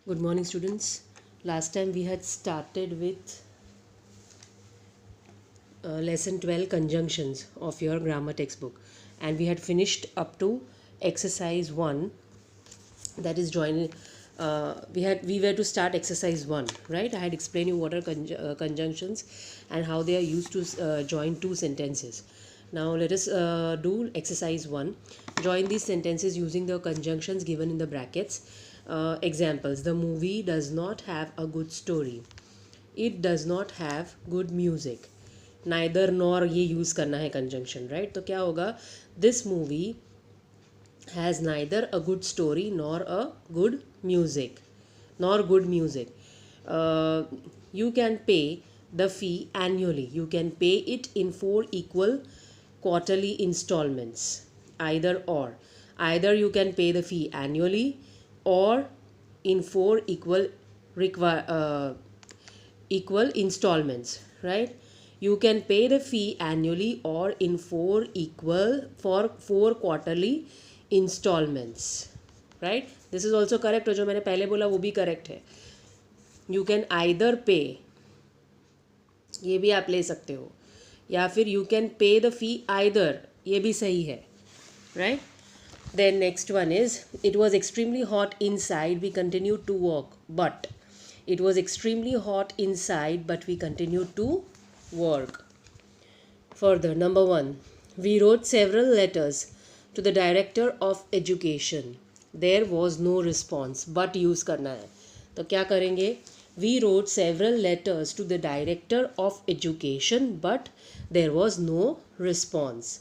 Good morning, students. Last time we had started with lesson 12 conjunctions of your grammar textbook, and we had finished up to exercise 1, that is join. We were to start exercise 1, right? I had explained you what are conjunctions and how they are used to join two sentences. Now let us do exercise 1. Join these sentences using the conjunctions given in the brackets. Examples: the movie does not have a good story. It does not have good music. Neither nor ये use करना है conjunction, right? तो क्या होगा? This movie has neither a good story nor a good music. Uh, you can pay the fee annually. You can pay it in 4 equal quarterly installments. Either you can pay the fee annually or in 4 equal installments, right? You can pay the fee annually or in 4 quarterly installments, right? This is also correct. और जो मैंने पहले बोला वो भी correct है. You can either pay, ये भी आप ले सकते हो, या फिर you can pay the fee either, ये भी सही है, right? Then next one is, it was extremely hot inside, we continued to walk, but it was extremely hot inside, but we continued to work. Further, number 1, we wrote several letters to the director of education. There was no response, but use करना है. तो क्या करेंगे? We wrote several letters to the director of education, but there was no response.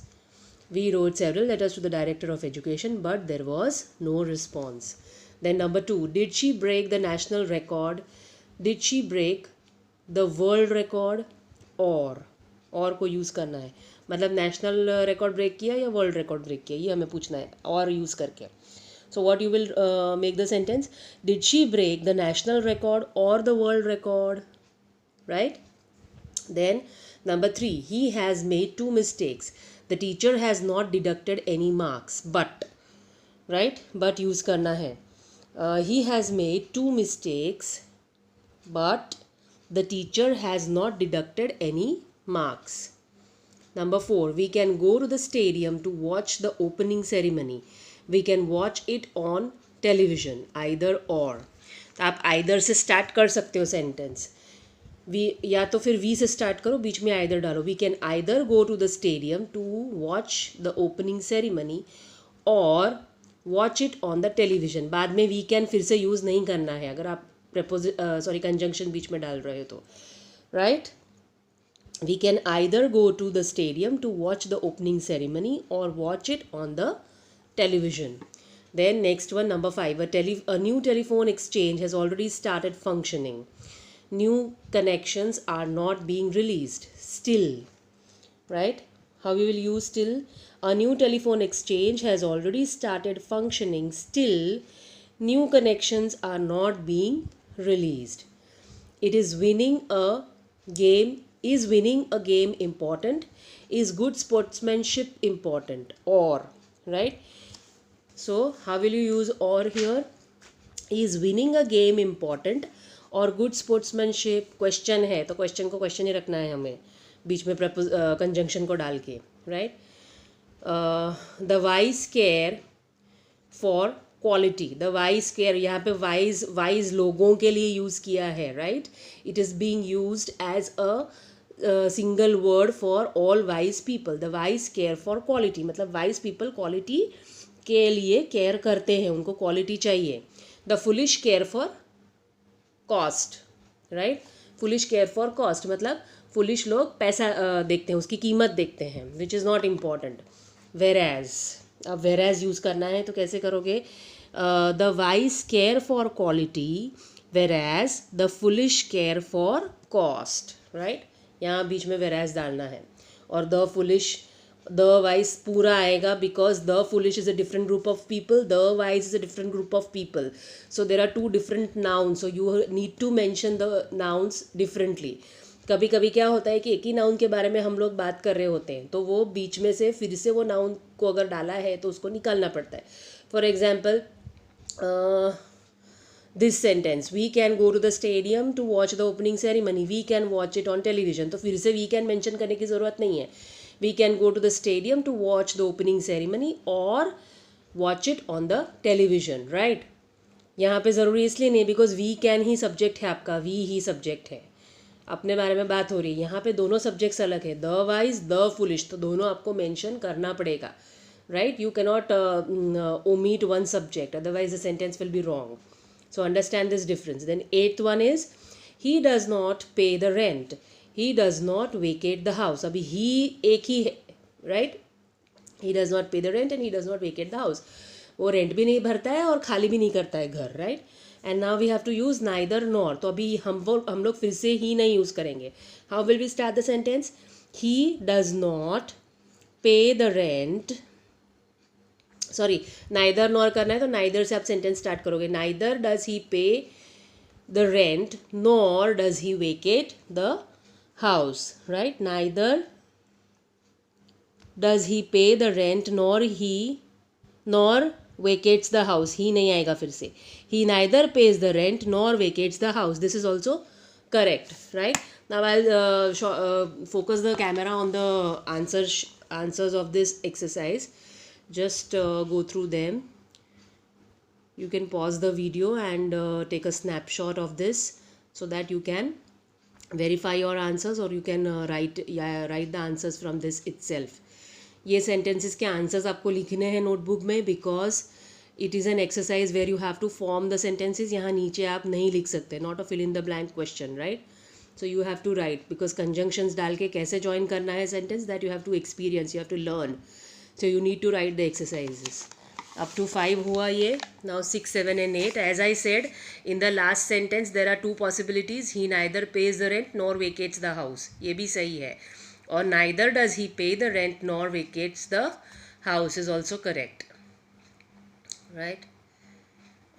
We wrote several letters to the director of education, but there was no response. Then number 2, did she break the national record? Did she break the world record? और को use करना है, मतलब national record break किया या world record break किया, ये हमें पूछना है और यूज़ करके. So what you will make the sentence? Did she break the national record or the world record? Right? Then number 3, he has made 2 mistakes. The teacher has not deducted any marks, but, right? But use करना है. He has made 2 mistakes, but the teacher has not deducted any marks. Number 4, we can go to the stadium to watch the opening ceremony. We can watch it on television. Either or. तो आप either से start कर सकते हो sentence. या तो फिर we से स्टार्ट करो, बीच में आइदर डालो. We can either go to the stadium to watch the opening ceremony or watch it on the television. बाद में वी कैन फिर से यूज़ नहीं करना है अगर आप कंजंक्शन बीच में डाल रहे हो तो, right? We can either go to the stadium to watch the opening ceremony or watch it on the television. Then next one, number 5, a new telephone exchange has already started functioning. New connections are not being released still, right? How we will use still? A new telephone exchange has already started functioning. Still, new connections are not being released. It is winning a game. Is winning a game important? Is good sportsmanship important? Or, right? So how will you use or here? Is winning a game important और good sportsmanship? Question है तो question को question ही रखना है हमें बीच में conjunction को डाल के, right? The wise care for quality. The wise care, यहाँ पे वाइज लोगों के लिए यूज़ किया है, right? It is being used as a single word for all wise people. The wise care for quality मतलब वाइज पीपल क्वालिटी के लिए केयर करते हैं, उनको क्वालिटी चाहिए. The foolish care for cost, right? Foolish care for cost मतलब foolish लोग पैसा देखते हैं, उसकी कीमत देखते हैं, which is not important. Whereas, अब वेरएज यूज़ करना है तो कैसे करोगे? The wise care for quality whereas the foolish care for cost, right? यहाँ बीच में वेरएज डालना है और द फुलिश, द वाइज पूरा आएगा because the foolish is a different group of people, the wise is a different group of people. So there are 2 different nouns, so you need to mention the nouns differently. कभी कभी क्या होता है कि एक ही noun के बारे में हम लोग बात कर रहे होते हैं तो वो बीच में से फिर से वो नाउन को अगर डाला है तो उसको निकालना पड़ता है. For example, this sentence, we can go to the stadium to watch the opening ceremony, we can watch it on television, तो फिर से वी कैन मेंशन करने की ज़रूरत नहीं है. We can go to the stadium to watch the opening ceremony or watch it on the television, right. यहाँ पे ज़रूरी इसलिए नहीं because we can he subject है आपका, वी ही सब्जेक्ट है, अपने बारे में बात हो रही है. यहाँ पे दोनों सब्जेक्ट्स अलग है, द वाइज द फुलिश, तो दोनों आपको मेंशन करना पड़ेगा, right. You cannot omit one subject, otherwise the sentence will be wrong. So understand this difference. Then eighth one is he does not pay the rent. He does not vacate the house. अभी he एक ही है, right? He does not pay the rent and he does not vacate the house. वो rent भी नहीं भरता है और खाली भी नहीं करता है घर, right. And now we have to use neither nor. तो अभी हम लोग फिर से ही नहीं यूज़ करेंगे. How will we start the sentence? He does not pay the rent, sorry neither nor करना है तो नाइदर से आप सेंटेंस स्टार्ट करोगे. Neither does he pay the rent nor does he vacate the house, right. Neither does he pay the rent nor vacates the house. He नहीं आएगा फिर से. He neither pays the rent nor vacates the house. This is also correct, right. Now I focus the camera on the answers of this exercise. Just go through them. You can pause the video and take a snapshot of this so that you can verify your answers, or you can write the answers from this itself. ये sentences के answers आपको लिखने हैं notebook में, because it is an exercise where you have to form the sentences. यहाँ नीचे आप नहीं लिख सकते, not a fill in the blank question, right? So you have to write, because conjunctions डाल के कैसे join करना है sentence, that you have to experience, you have to learn. So you need to write the exercises. Up to 5 हुआ ये. Now 6, 7 and 8. As I said, in the last sentence there are two possibilities. He neither pays the rent nor vacates the house. ये भी सही है. और neither does he pay the rent nor vacates the house is also correct. Right?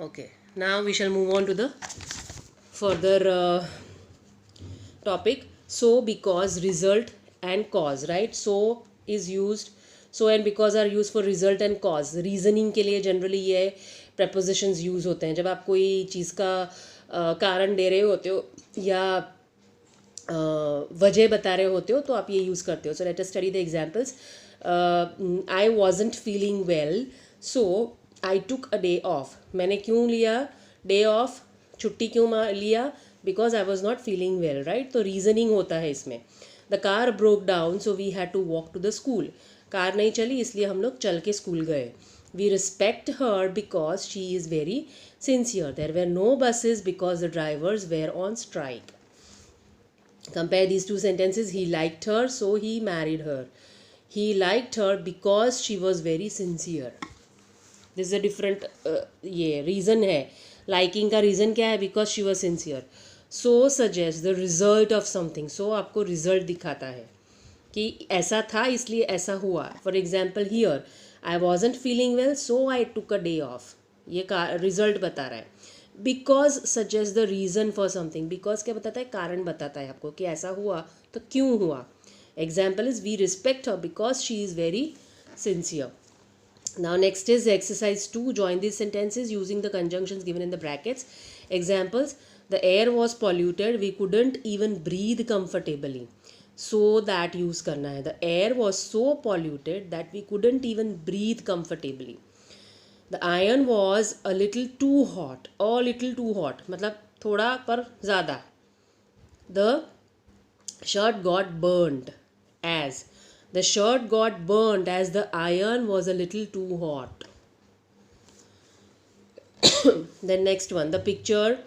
Okay. Now we shall move on to the further topic. So, because, result and cause. Right? So is used. So and because are use for result and cause. Reasoning के लिए generally ये propositions use होते हैं. जब आप कोई चीज़ का कारण दे रहे होते हो या वजह बता रहे होते हो तो आप ये यूज़ करते हो. So let us study the examples. I wasn't feeling well so I took a day off. मैंने क्यों लिया डे ऑफ, छुट्टी क्यों लिया? Because I was not feeling well, right. तो रीजनिंग होता है इसमें. The car broke down so we had to walk to the school. Car नहीं चली इसलिए हम लोग चल के स्कूल गए. We respect her because she is very sincere. There were no buses because the drivers were on strike. Compare these two sentences. He liked her so he married her. He liked her because she was very sincere. This is a different ये reason है. लाइकिंग का reason क्या है? Because she was sincere. So suggest the result of something. सो आपको result दिखाता है कि ऐसा था इसलिए ऐसा हुआ. For example here I wasn't feeling well so I took a day of. ये रिजल्ट बता रहा है. Because suggest the reason for something. Because क्या बताता है? कारण बताता है आपको कि ऐसा हुआ तो क्यों हुआ. Example is we respect her because she is very sincere. Now next is exercise 2. Join these sentences using the conjunctions given in the brackets. Examples: the air was polluted, we couldn't even breathe comfortably. So that use करना है. The air was so polluted that we couldn't even breathe comfortably. The iron was a little too hot. A little too hot मतलब थोड़ा पर ज़्यादा. The shirt got burned as. The shirt got burnt as the iron was a little too hot. Then next one, the picture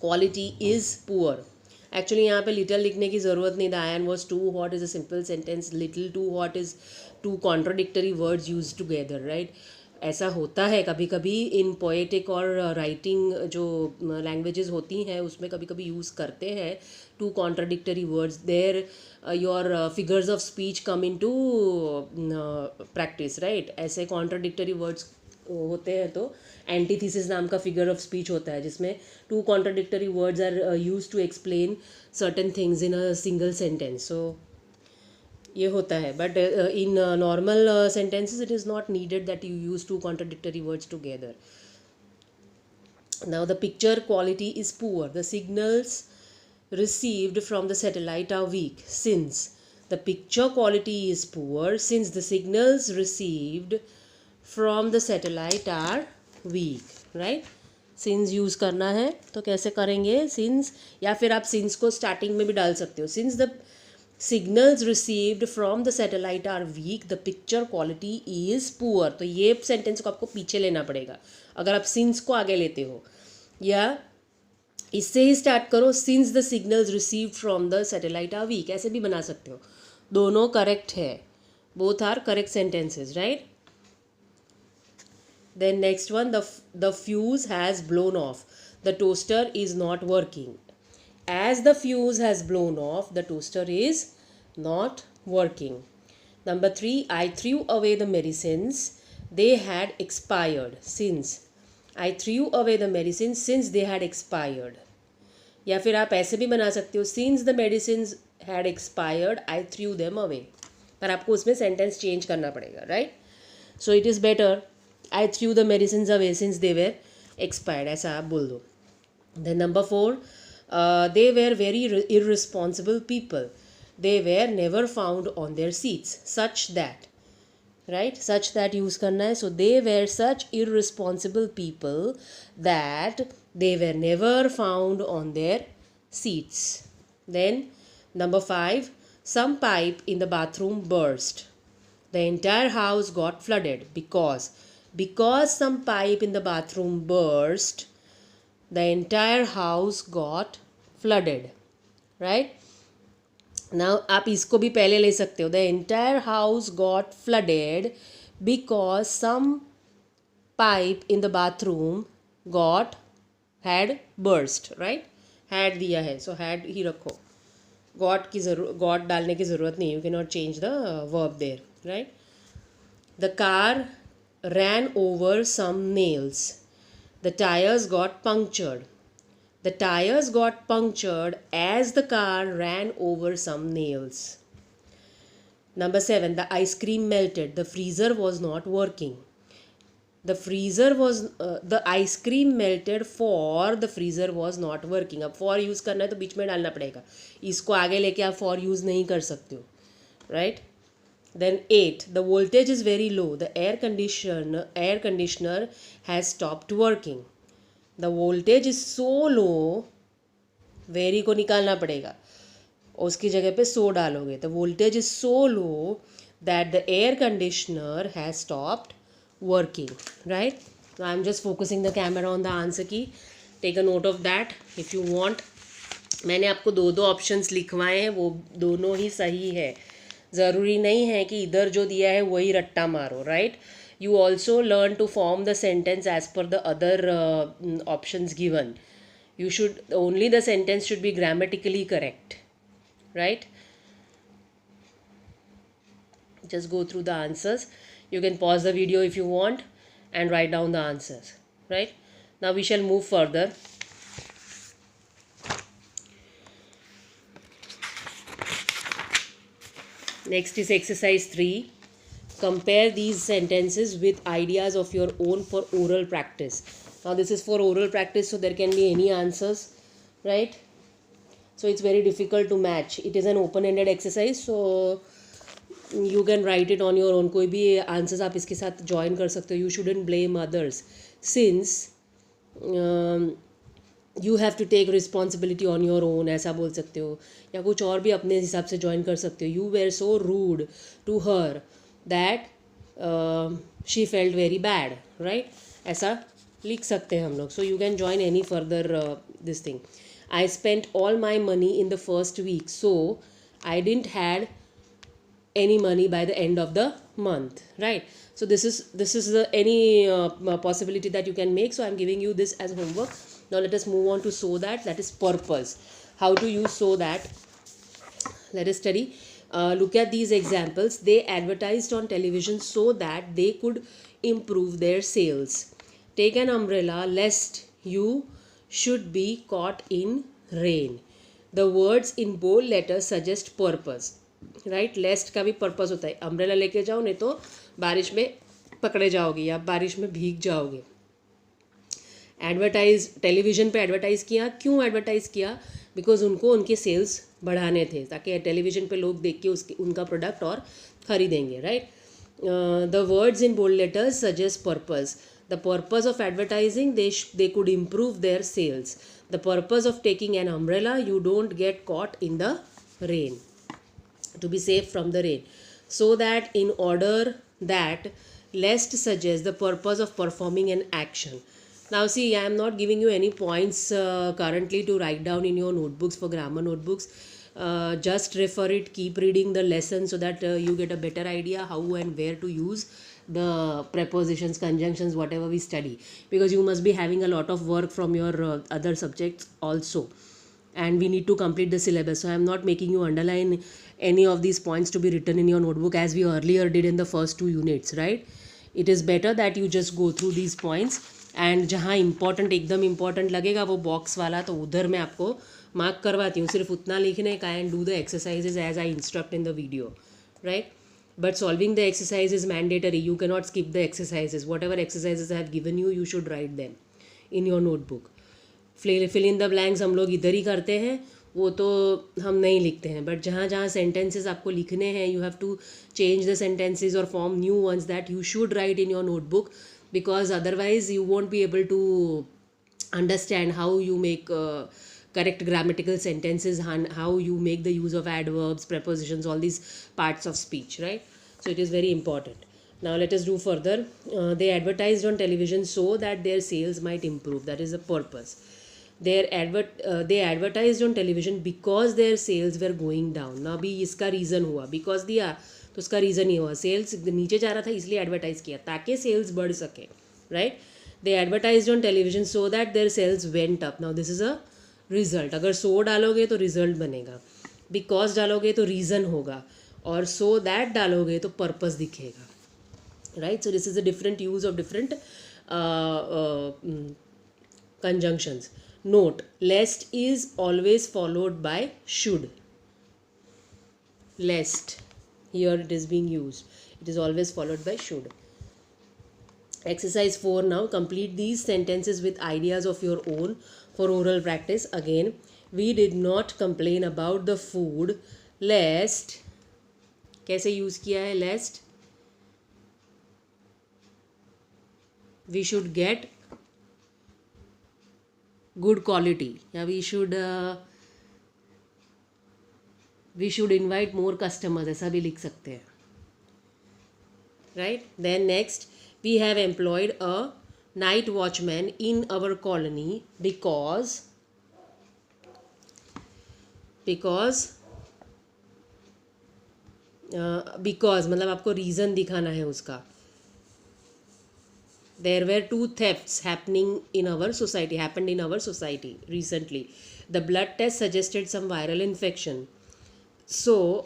quality is poor. Actually यहाँ पे little लिखने की ज़रूरत नहीं. The iron was too hot is a simple sentence. Little too hot is two contradictory words used together, right? ऐसा होता है कभी कभी इन पोएटिक और राइटिंग जो लैंग्वेजेस होती हैं उसमें कभी कभी यूज़ करते हैं two contradictory words. There your figures of speech come in to practice, right. ऐसे कॉन्ट्राडिक्टरी वर्ड्स होते हैं तो एंटीथीसिस नाम का फिगर ऑफ स्पीच होता है जिसमें two contradictory words are use to explain certain things in a single sentence. So ये होता है. But in normal sentences it is not needed that you use two contradictory words together. Now the picture quality is poor. The signals received from the satellite are weak. Since the picture quality is poor, since the signals received from the satellite are weak, right? Since use करना है तो कैसे करेंगे, since, या फिर आप since को starting में भी डाल सकते हो. Since the signals received from the satellite are weak the picture quality is poor. तो ये सेंटेंस को आपको पीछे लेना पड़ेगा अगर आप सिंस को आगे लेते हो, या इससे ही स्टार्ट करो, since the signals received from the satellite are weak, ऐसे भी बना सकते हो. दोनों करेक्ट है, both are correct sentences, right. Then next one, the fuse has blown off. The toaster is not working. As the fuse has blown off, the toaster is not working. Number 3, I threw away the medicines. They had expired. Since I threw away the medicines since they had expired. या फिर आप ऐसे भी बना सकते हो, since the medicines had expired, I threw them away. पर आपको उसमें सेंटेंस चेंज करना पड़ेगा, right? So it is better I threw the medicines away since they were expired, ऐसा आप बोल दो. Then number 4, they were very irresponsible people. They were never found on their seats. Such that, right? Such that use करना है. So they were such irresponsible people that they were never found on their seats. Then number 5, some pipe in the bathroom burst. The entire house got flooded because some pipe in the bathroom burst, the entire house got flooded, right? Now आप इसको भी पहले ले सकते हो. The entire house got flooded because some pipe in the bathroom had burst, right? had दिया है, so had ही रखो. got डालने की ज़रूरत नहीं, you cannot change the verb there, right? The car ran over some nails. The tires got punctured. The tires got punctured as the car ran over some nails. Number 7, the ice cream melted. The freezer was not working. The ice cream melted for the freezer was not working. अब for use करना है तो बीच में डालना पड़ेगा, इसको आगे लेके आप for use नहीं कर सकते हो, right? Then 8, the voltage is very low. The air conditioner has stopped working. The voltage is so low, very को निकालना पड़ेगा, उसकी जगह पे so डालोगे. The voltage is so low that the air conditioner has stopped working, right? So I'm just focusing the camera on the answer key. Take a note of that if you want. मैंने आपको दो options लिखवाए हैं, वो दोनों ही सही है. ज़रूरी नहीं है कि इधर जो दिया है वही रट्टा मारो, right? You also learn to form the sentence as per the other options given. You should, only the sentence should be grammatically correct, right? Just go through the answers. You can pause the video if you want and write down the answers, right? Now we shall move further. Next is exercise 3. Compare these sentences with ideas of your own for oral practice. Now this is for oral practice, so there can be any answers, right? So it's very difficult to match. It is an open-ended exercise, so you can write it on your own. कोई भी answers आप इसके साथ join कर सकते हो. You shouldn't blame others, since you have to take responsibility on your own, ऐसा बोल सकते हो, या कुछ और भी अपने हिसाब से join कर सकते हो. You were so rude to her that she felt very bad, right? ऐसा लिख सकते हैं हम लोग. So you can join any further this thing. I spent all my money in the first week, so I didn't had any money by the end of the month, right? So this is the any possibility that you can make. So I'm giving you this as homework. Now let us move on to so that is purpose. How to use so that? Let us study. Look at these examples. They advertised on television so that they could improve their sales. Take an umbrella lest you should be caught in rain. The words in bold letters suggest purpose, right? Lest का भी purpose होता है. umbrella लेके जाओ, नहीं तो बारिश में पकड़े जाओगे या बारिश में भीग जाओगे. टेलीविज़न पे एडवर्टाइज़ किया. क्यों एडवर्टाइज़ किया? बिकॉज उनको उनके सेल्स बढ़ाने थे, ताकि टेलीविज़न पे लोग देख के उनका प्रोडक्ट और ख़रीदेंगे, right. The words in bold letters suggest purpose. The purpose of advertising, they could improve their sales. The purpose of taking an umbrella, you don't get caught in the rain, to be safe from the rain. So that in order that lest suggest the purpose of performing an action. Now see, I am not giving you any points currently to write down in your notebooks, for grammar notebooks. Just refer it, keep reading the lesson so that you get a better idea how and where to use the prepositions, conjunctions, whatever we study, because you must be having a lot of work from your other subjects also, and we need to complete the syllabus. So I am not making you underline any of these points to be written in your notebook as we earlier did in the first 2 units, right. It is better that you just go through these points, and जहाँ important एकदम important लगेगा वो box वाला, तो उधर मैं आपको mark करवाती हूँ. सिर्फ उतना लिखने का, and do the exercises as I instruct in the video, right. But solving the exercise is mandatory. You cannot skip the exercises. Whatever exercises I have given you, you should write them in your notebook. Fill in the blanks हम लोग इधर ही करते हैं, वो तो हम नहीं लिखते हैं. बट जहाँ जहाँ sentences आपको लिखने हैं, you have to change the sentences or form new ones that you should write in your notebook, because otherwise you won't be able to understand how you make correct grammatical sentences, and how you make the use of adverbs, prepositions, all these parts of speech, right. So it is very important. Now let us do further. They advertised on television so that their sales might improve. That is the purpose. They advertised on television because their sales were going down. Now अभी इसका reason हुआ, because दिया तो उसका reason ही हुआ, sales नीचे जा रहा था इसलिए एडवर्टाइज किया ताकि सेल्स बढ़ सके, right. They advertise on television so that their sales went up. Now this is a result. अगर सो डालोगे तो रिजल्ट बनेगा, बिकॉज डालोगे तो रीज़न होगा, और सो दैट डालोगे तो पर्पस दिखेगा, right. So this is a different use of different conjunctions. Note, lest is always followed by should. Lest, here it is being used, it is always followed by should. Exercise 4 now. Complete these sentences with ideas of your own for oral practice. Again, we did not complain about the food lest, कैसे use किया है lest, we should get good quality, या we should invite more customers, ऐसा भी लिख सकते हैं, right. Then next, we have employed a night watchman in our colony because मतलब आपको रीज़न दिखाना है उसका. There were 2 thefts happened in our society recently. The blood test suggested some viral infection. So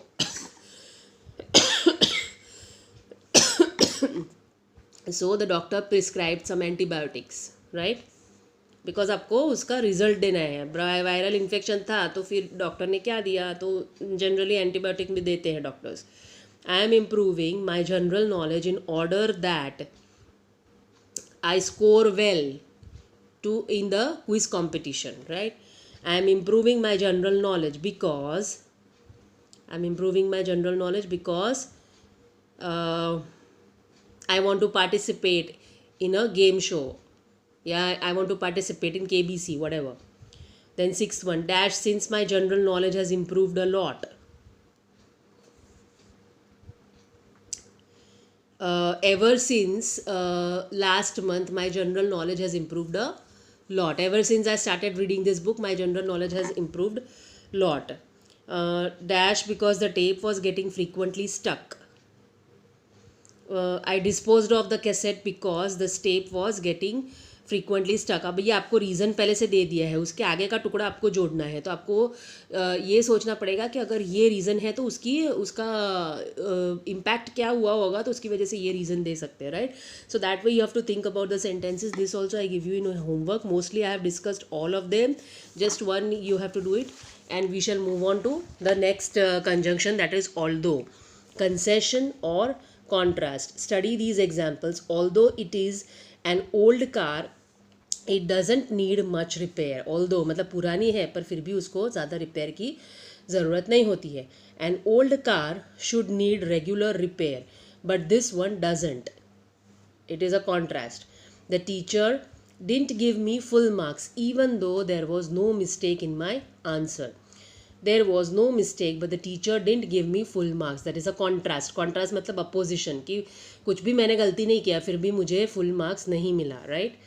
the doctor prescribed some antibiotics, right. Because आपको उसका result देना है. Viral infection था तो फिर डॉक्टर ने क्या दिया, तो जनरली एंटीबायोटिक भी देते हैं doctors. I am improving my general knowledge in order that I score well in the quiz competition, right. I am improving my general knowledge because I want to participate in a game show. Yeah, I want to participate in KBC, whatever. Then 6th one, dash, since my general knowledge has improved a lot. Ever since last month, my general knowledge has improved a lot. Ever since I started reading this book, my general knowledge has improved lot. Dash, because the tape was getting frequently stuck. I disposed of the cassette because the tape was getting frequently stuck. अब ये आपको reason पहले से दे दिया है, उसके आगे का टुकड़ा आपको जोड़ना है. तो आपको ये सोचना पड़ेगा कि अगर ये रीज़न है तो उसका इम्पैक्ट क्या हुआ होगा, तो उसकी वजह से ये रीज़न दे सकते हैं, right. So that way you have to think about the sentences. This also I give you in homework. Mostly I have discussed all of them. Just one you have to do it, and we shall move on to the next conjunction, that is although, concession or contrast. Study these examples. Although it is an old car, it doesn't need much repair, although मतलब पुरानी है पर फिर भी उसको ज़्यादा repair की ज़रूरत नहीं होती है. An old car should need regular repair but this one doesn't. It is a contrast. The teacher didn't give me full marks even though there was no mistake in my answer. There was no mistake but the teacher didn't give me full marks. That is a contrast. Contrast मतलब opposition कि कुछ भी मैंने गलती नहीं किया फिर भी मुझे full marks नहीं मिला, right?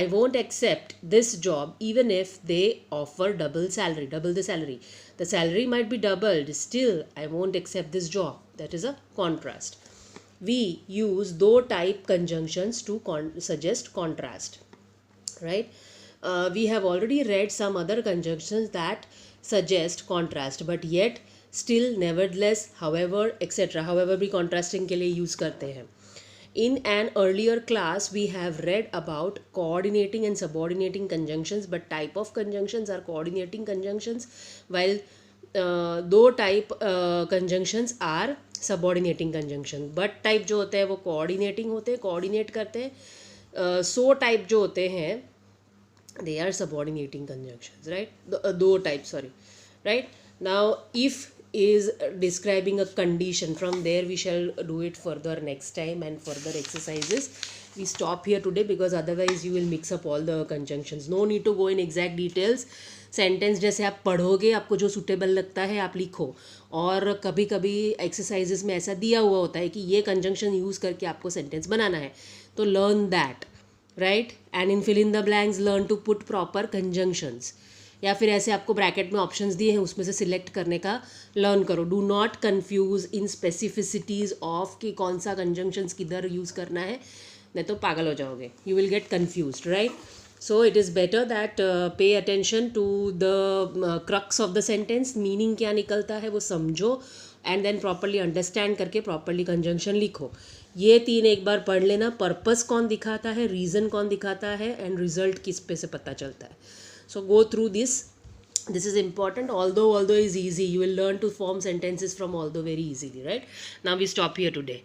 I won't accept this job even if they offer double salary. Double the salary. The salary might be doubled. Still, I won't accept this job. That is a contrast. We use though type conjunctions to suggest contrast, right? We have already read some other conjunctions that suggest contrast, but yet still, nevertheless, however, etc. however भी contrasting के लिए use करते हैं. In an earlier class, we have read about coordinating and subordinating conjunctions, but type of conjunctions are coordinating conjunctions, while दो type conjunctions are subordinating conjunction. But type जो होते हैं वो coordinating होते हैं, coordinate करते हैं. So type जो होते हैं they are subordinating conjunctions, right? दो type, sorry, right? Now if is describing a condition, from there we shall do it further next time and further exercises. We stop here today because otherwise you will mix up all the conjunctions. No need to go in exact details. Sentence जैसे आप पढ़ोगे आपको जो suitable लगता है आप लिखो. और कभी कभी एक्सरसाइजेस में ऐसा दिया हुआ होता है कि ये कंजंक्शन यूज़ करके आपको सेंटेंस बनाना है, तो learn that, right? And in fill in the blanks learn to put proper conjunctions. या फिर ऐसे आपको ब्रैकेट में ऑप्शंस दिए हैं उसमें से सिलेक्ट करने का लर्न करो. Do not confuse in स्पेसिफिसिटीज़ of कि कौन सा कंजंक्शंस किधर यूज़ करना है, नहीं तो पागल हो जाओगे. You will get confused, right? So it is better that pay attention to the crux of the sentence. Meaning क्या निकलता है वो समझो एंड देन प्रॉपरली अंडरस्टैंड करके प्रॉपरली कंजंक्शन लिखो. ये तीन एक बार पढ़ लेना. पर्पस कौन दिखाता है, रीज़न कौन दिखाता है, एंड रिजल्ट किस पे से पता चलता है. So go through this. This is important. Although is easy, you will learn to form sentences from although very easily, right? Now we stop here today.